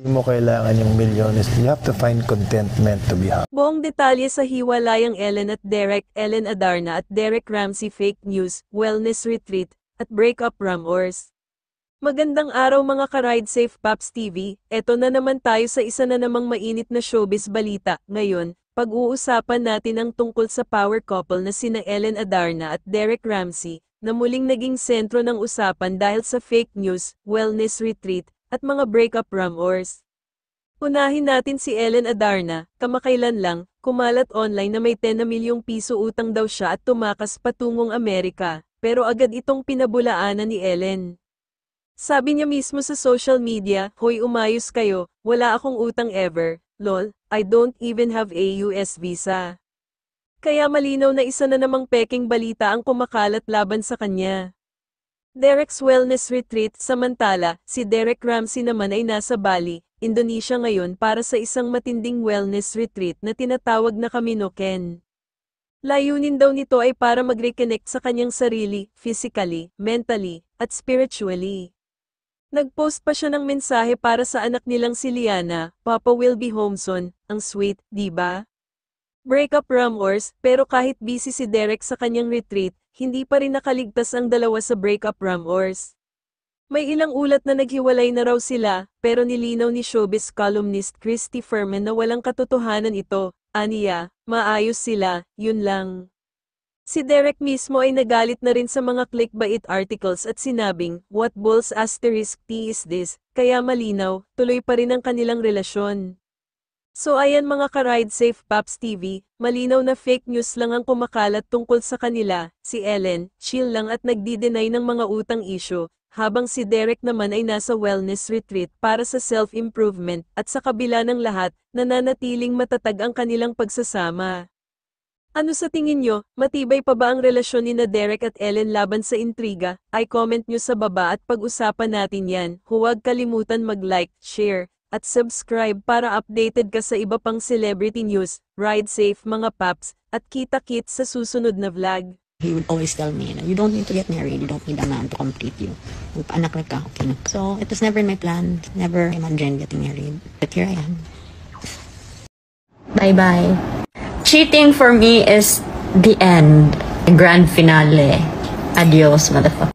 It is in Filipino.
Hindi mo kailangan yung milyones. You have to find contentment to be happy. Buong detalye sa hiwalayang Ellen at Derek, Ellen Adarna at Derek Ramsey fake news, wellness retreat, at breakup rumors. Magandang araw mga ka-Ride Safe Paps TV, eto na naman tayo sa isa na namang mainit na showbiz balita. Ngayon, pag-uusapan natin ang tungkol sa power couple na sina Ellen Adarna at Derek Ramsey, na muling naging sentro ng usapan dahil sa fake news, wellness retreat, at mga breakup rumors. Unahin natin si Ellen Adarna, kamakailan lang, kumalat online na may 10 na milyong piso utang daw siya at tumakas patungong Amerika, pero agad itong pinabulaanan ni Ellen. Sabi niya mismo sa social media, "Hoy umayos kayo, wala akong utang ever, lol, I don't even have a US visa." Kaya malinaw na isa na namang peking balita ang kumakalat laban sa kanya. Derek's wellness retreat, samantala, si Derek Ramsey naman ay nasa Bali, Indonesia ngayon para sa isang matinding wellness retreat na tinatawag na Kaminoken. Layunin daw nito ay para mag-reconnect sa kanyang sarili, physically, mentally, at spiritually. Nag-post pa siya ng mensahe para sa anak nilang si Liana, "Papa will be home soon," ang sweet, di ba? Breakup rumors, pero kahit busy si Derek sa kanyang retreat, hindi pa rin nakaligtas ang dalawa sa breakup rumors. May ilang ulat na naghiwalay na raw sila, pero nilinaw ni showbiz columnist Christy Fermin na walang katotohanan ito. Aniya, maayos sila, yun lang. Si Derek mismo ay nagalit na rin sa mga clickbait articles at sinabing, "What balls asterisk T is this?" Kaya malinaw, tuloy pa rin ang kanilang relasyon. So ayan mga ka-Ride Safe Paps TV, malinaw na fake news lang ang kumakalat tungkol sa kanila. Si Ellen, chill lang at nagdi-deny ng mga utang issue, habang si Derek naman ay nasa wellness retreat para sa self-improvement at sa kabila ng lahat, nananatiling matatag ang kanilang pagsasama. Ano sa tingin nyo, matibay pa ba ang relasyon ni Derek at Ellen laban sa intriga? I-comment nyo sa baba at pag-usapan natin yan. Huwag kalimutan mag-like, share, at subscribe para updated ka sa iba pang celebrity news. Ride safe mga paps, at kita-kits sa susunod na vlog. He would always tell me, you don't need to get married, you don't need a man to complete you. Anak lang ka, okay na. So, it was never in my plan, never imagined getting married. But here I am. Bye-bye. Cheating for me is the end. Grand finale. Adios, motherfucker.